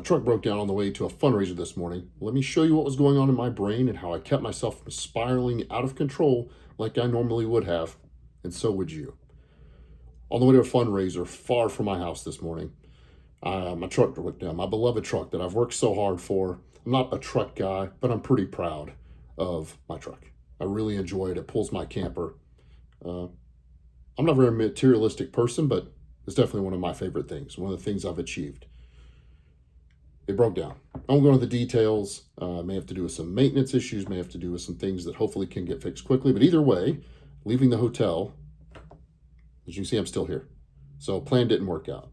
truck broke down on the way to a fundraiser this morning. Let me show you what was going on in my brain and how I kept myself from spiraling out of control like I normally would have, and so would you. On the way to a fundraiser far from my house this morning, my truck broke down, my beloved truck that I've worked so hard for. I'm not a truck guy, but I'm pretty proud of my truck. I really enjoy it. It pulls my camper. I'm not a very materialistic person, but it's definitely one of my favorite things, one of the things I've achieved. It broke down. I won't go into the details. May have to do with some maintenance issues, may have to do with some things that hopefully can get fixed quickly. But either way, leaving the hotel, as you can see, I'm still here. So plan didn't work out.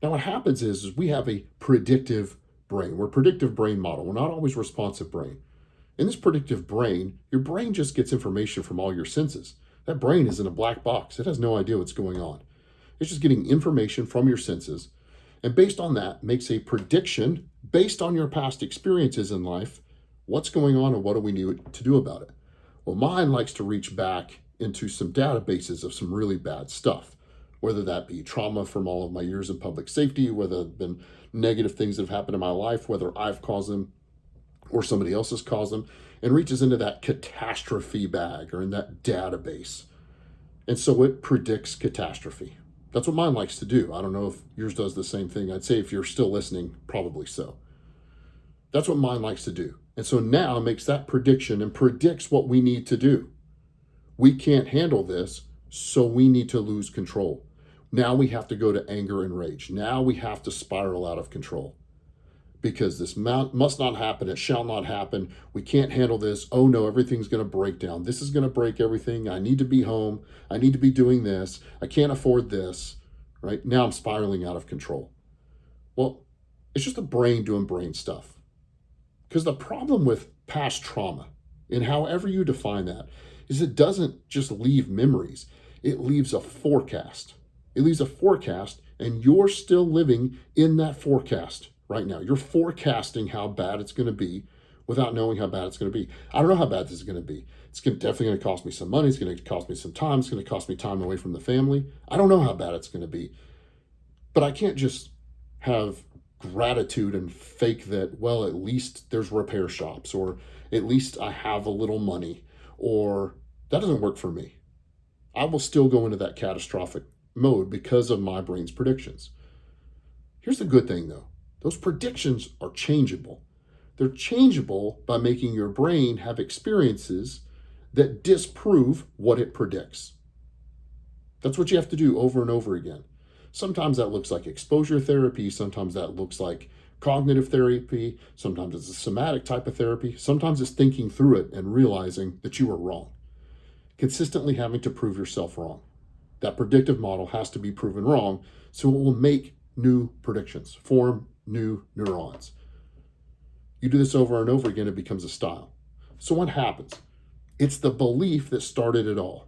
Now what happens is we have a predictive brain. We're a predictive brain model. We're not always responsive brain. In this predictive brain, your brain just gets information from all your senses. That brain is in a black box. It has no idea what's going on. It's just getting information from your senses, and based on that, makes a prediction based on your past experiences in life, what's going on and what do we need to do about it. Well, mine likes to reach back into some databases of some really bad stuff, whether that be trauma from all of my years in public safety, whether it's been negative things that have happened in my life, whether I've caused them or somebody else has caused them, and reaches into that catastrophe bag or in that database. And so it predicts catastrophe. That's what mine likes to do. I don't know if yours does the same thing. I'd say if you're still listening, probably so. That's what mine likes to do. And so now it makes that prediction and predicts what we need to do. We can't handle this, so we need to lose control. Now we have to go to anger and rage. Now we have to spiral out of control. Because this must not happen, it shall not happen. We can't handle this. Oh no, everything's going to break down. This is going to break everything. I need to be home. I need to be doing this. I can't afford this, right? Now I'm spiraling out of control. Well, it's just the brain doing brain stuff. Because the problem with past trauma, and however you define that, is it doesn't just leave memories. It leaves a forecast. It leaves a forecast, and you're still living in that forecast. Right now, you're forecasting how bad it's going to be without knowing how bad it's going to be. I don't know how bad this is going to be. It's definitely going to cost me some money. It's going to cost me some time. It's going to cost me time away from the family. I don't know how bad it's going to be. But I can't just have gratitude and fake that, well, at least there's repair shops, or at least I have a little money, or that doesn't work for me. I will still go into that catastrophic mode because of my brain's predictions. Here's the good thing, though. Those predictions are changeable. They're changeable by making your brain have experiences that disprove what it predicts. That's what you have to do over and over again. Sometimes that looks like exposure therapy. Sometimes that looks like cognitive therapy. Sometimes it's a somatic type of therapy. Sometimes it's thinking through it and realizing that you were wrong. Consistently having to prove yourself wrong. That predictive model has to be proven wrong, so it will make new predictions, form new neurons. You do this over and over again, it becomes a style. So what happens? It's the belief that started it all.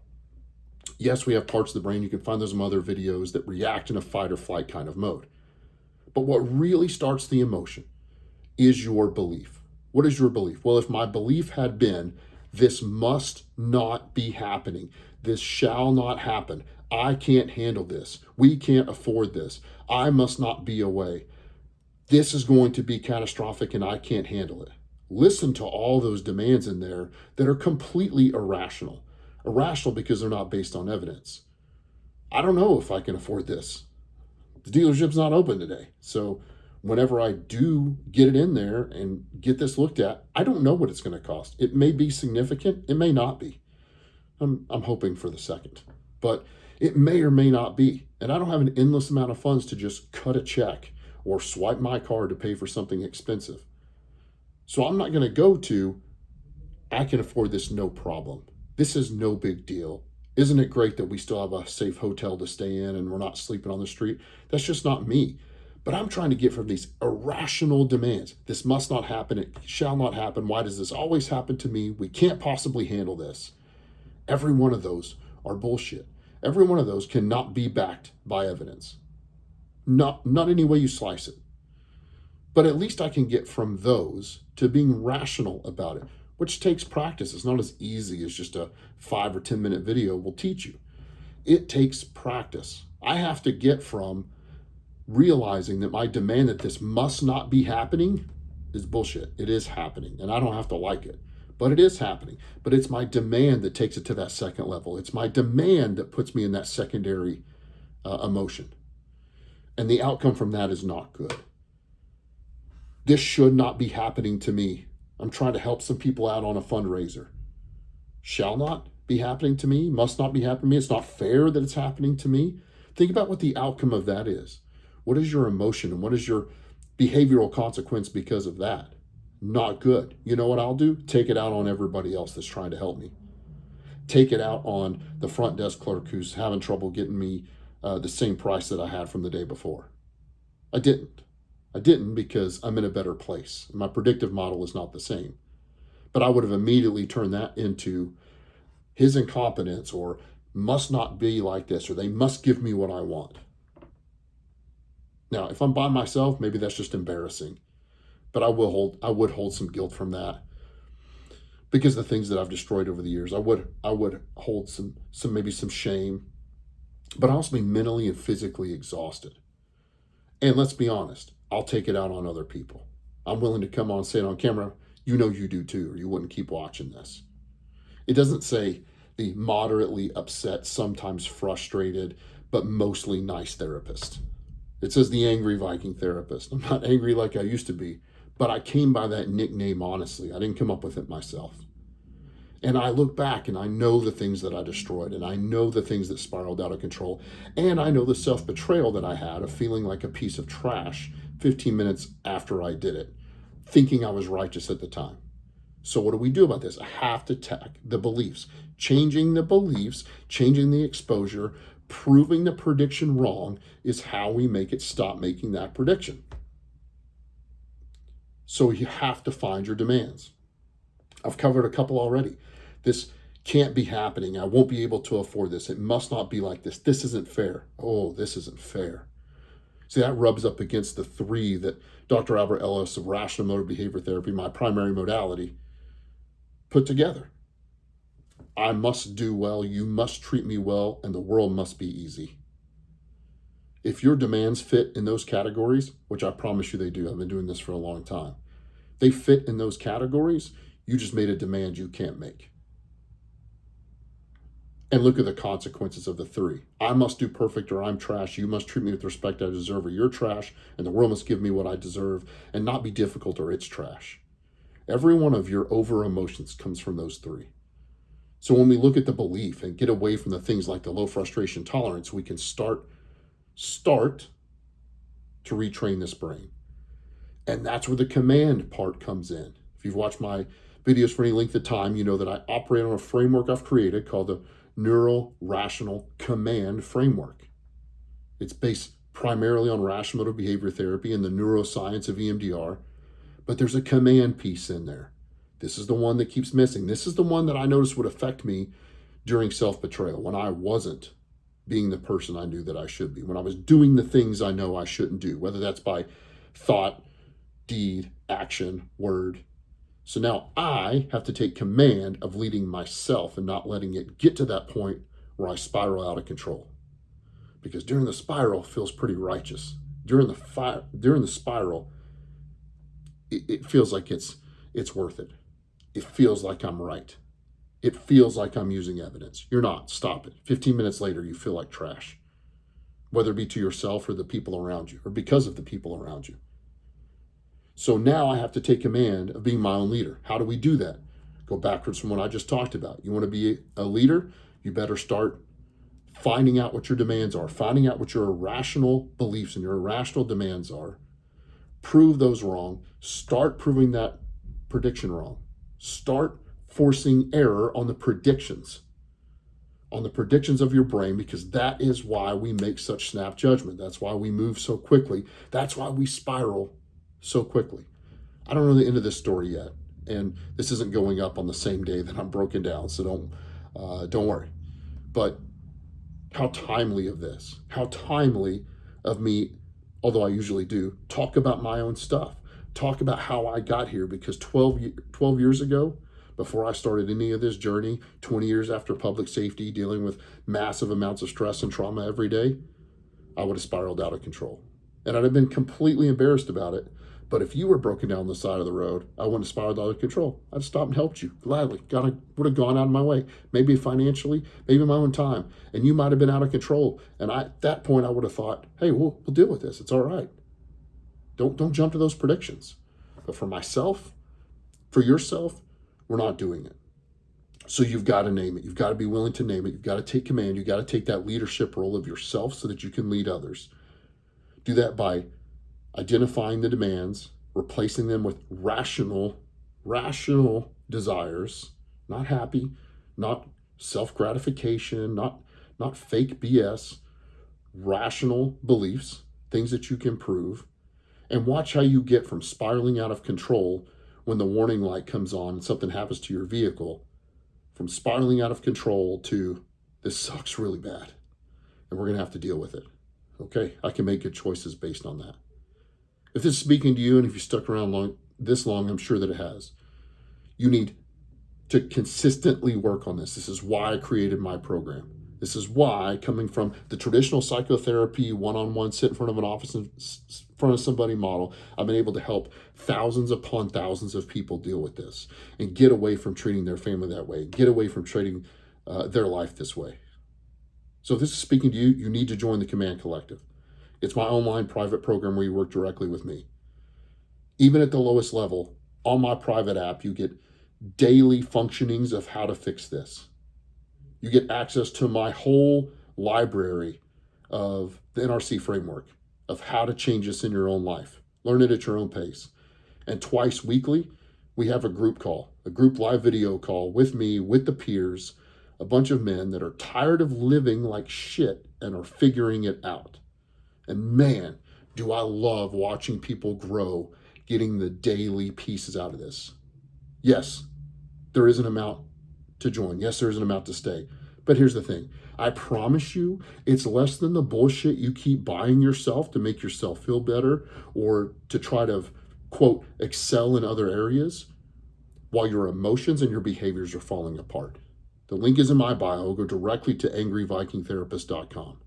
Yes, we have parts of the brain, you can find those in other videos, that react in a fight or flight kind of mode. But what really starts the emotion is your belief. What is your belief? Well, if my belief had been, this must not be happening, this shall not happen, I can't handle this, we can't afford this, I must not be away, this is going to be catastrophic and I can't handle it. Listen to all those demands in there that are completely irrational. Irrational because they're not based on evidence. I don't know if I can afford this. The dealership's not open today. So whenever I do get it in there and get this looked at, I don't know what it's going to cost. It may be significant. It may not be. I'm hoping for the second. But it may or may not be. And I don't have an endless amount of funds to just cut a check or swipe my card to pay for something expensive. So I'm not going to go to, I can afford this, no problem. This is no big deal. Isn't it great that we still have a safe hotel to stay in and we're not sleeping on the street? That's just not me. But I'm trying to get from these irrational demands. This must not happen. It shall not happen. Why does this always happen to me? We can't possibly handle this. Every one of those are bullshit. Every one of those cannot be backed by evidence. Not any way you slice it. But at least I can get from those to being rational about it, which takes practice. It's not as easy as just a 5 or 10 minute video will teach you. It takes practice. I have to get from realizing that my demand that this must not be happening is bullshit. It is happening, and I don't have to like it, but it is happening. But it's my demand that takes it to that second level. It's my demand that puts me in that secondary emotion. And the outcome from that is not good. This should not be happening to me. I'm trying to help some people out on a fundraiser. Shall not be happening to me, must not be happening to me. It's not fair that it's happening to me. Think about what the outcome of that is. What is your emotion and what is your behavioral consequence because of that? Not good. You know what I'll do? Take it out on everybody else that's trying to help me. Take it out on the front desk clerk who's having trouble getting me the same price that I had from the day before. I didn't because I'm in a better place. My predictive model is not the same. But I would have immediately turned that into his incompetence, or must not be like this, or they must give me what I want. Now, if I'm by myself, maybe that's just embarrassing. But I would hold some guilt from that, because the things that I've destroyed over the years, I would hold some maybe some shame, but I'll also be mentally and physically exhausted. And let's be honest, I'll take it out on other people. I'm willing to come on and say it on camera. You know you do too, or you wouldn't keep watching this. It doesn't say the moderately upset, sometimes frustrated, but mostly nice therapist. It says the angry Viking therapist. I'm not angry like I used to be, but I came by that nickname honestly. I didn't come up with it myself. And I look back and I know the things that I destroyed, and I know the things that spiraled out of control, and I know the self-betrayal that I had of feeling like a piece of trash 15 minutes after I did it, thinking I was righteous at the time. So what do we do about this? I have to attack the beliefs. Changing the beliefs, changing the exposure, proving the prediction wrong is how we make it stop making that prediction. So you have to find your demands. I've covered a couple already. This can't be happening. I won't be able to afford this. It must not be like this. This isn't fair. Oh, this isn't fair. See, that rubs up against the three that Dr. Albert Ellis of Rational Motor Behavior Therapy, my primary modality, put together. I must do well, you must treat me well, and the world must be easy. If your demands fit in those categories, which I promise you they do, I've been doing this for a long time, they fit in those categories, you just made a demand you can't make. And look at the consequences of the three. I must do perfect or I'm trash. You must treat me with the respect I deserve or you're trash. And the world must give me what I deserve and not be difficult or it's trash. Every one of your over emotions comes from those three. So when we look at the belief and get away from the things like the low frustration tolerance, we can start to retrain this brain. And that's where the command part comes in. If you've watched my videos for any length of time, you know that I operate on a framework I've created called the Neuro-Rational Command Framework. It's based primarily on rational motor behavior therapy and the neuroscience of EMDR, but there's a command piece in there. This is the one that keeps missing. This is the one that I noticed would affect me during self-betrayal, when I wasn't being the person I knew that I should be, when I was doing the things I know I shouldn't do, whether that's by thought, deed, action, word. So now I have to take command of leading myself and not letting it get to that point where I spiral out of control. Because during the spiral, it feels pretty righteous. During the spiral, it feels like it's worth it. It feels like I'm right. It feels like I'm using evidence. You're not. Stop it. 15 minutes later, you feel like trash, whether it be to yourself or the people around you, or because of the people around you. So now I have to take command of being my own leader. How do we do that? Go backwards from what I just talked about. You want to be a leader? You better start finding out what your demands are, finding out what your irrational beliefs and your irrational demands are. Prove those wrong. Start proving that prediction wrong. Start forcing error on the predictions of your brain, because that is why we make such snap judgment. That's why we move so quickly. That's why we spiral so quickly. I don't know the end of this story yet, and this isn't going up on the same day that I'm broken down, so don't worry. But how timely of this, how timely of me, although I usually do, talk about my own stuff, talk about how I got here, because 12 years ago, before I started any of this journey, 20 years after public safety, dealing with massive amounts of stress and trauma every day, I would have spiraled out of control. and I'd have been completely embarrassed about it. But if you were broken down the side of the road, I wouldn't have spiraled out of control. I'd have stopped and helped you gladly. Would have gone out of my way, maybe financially, maybe my own time, and you might have been out of control. And at that point, I would have thought, hey, we'll deal with this. It's all right. Don't jump to those predictions. But for myself, for yourself, we're not doing it. So you've got to name it. You've got to be willing to name it. You've got to take command. You've got to take that leadership role of yourself so that you can lead others. Do that by identifying the demands, replacing them with rational desires, not happy, not self-gratification, not fake BS, rational beliefs, things that you can prove, and watch how you get from spiraling out of control when the warning light comes on and something happens to your vehicle, from spiraling out of control to this sucks really bad and we're going to have to deal with it. Okay, I can make good choices based on that. If this is speaking to you, and if you stuck around this long, I'm sure that it has. You need to consistently work on this. This is why I created my program. This is why, coming from the traditional psychotherapy, one-on-one, sit in front of an office in front of somebody model, I've been able to help thousands upon thousands of people deal with this and get away from treating their family that way, get away from treating their life this way. So if this is speaking to you, you need to join the Command Collective. It's my online private program where you work directly with me. Even at the lowest level, on my private app, you get daily functionings of how to fix this. You get access to my whole library of the NRC framework of how to change this in your own life. Learn it at your own pace. And twice weekly, we have a group call, a group live video call with me, with the peers, a bunch of men that are tired of living like shit and are figuring it out. And man, do I love watching people grow, getting the daily pieces out of this. Yes, there is an amount to join. Yes, there is an amount to stay. But here's the thing. I promise you, it's less than the bullshit you keep buying yourself to make yourself feel better or to try to, quote, excel in other areas while your emotions and your behaviors are falling apart. The link is in my bio. Go directly to angryvikingtherapist.com.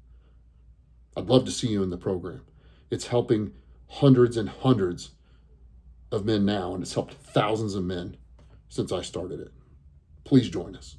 I'd love to see you in the program. It's helping hundreds and hundreds of men now, and it's helped thousands of men since I started it. Please join us.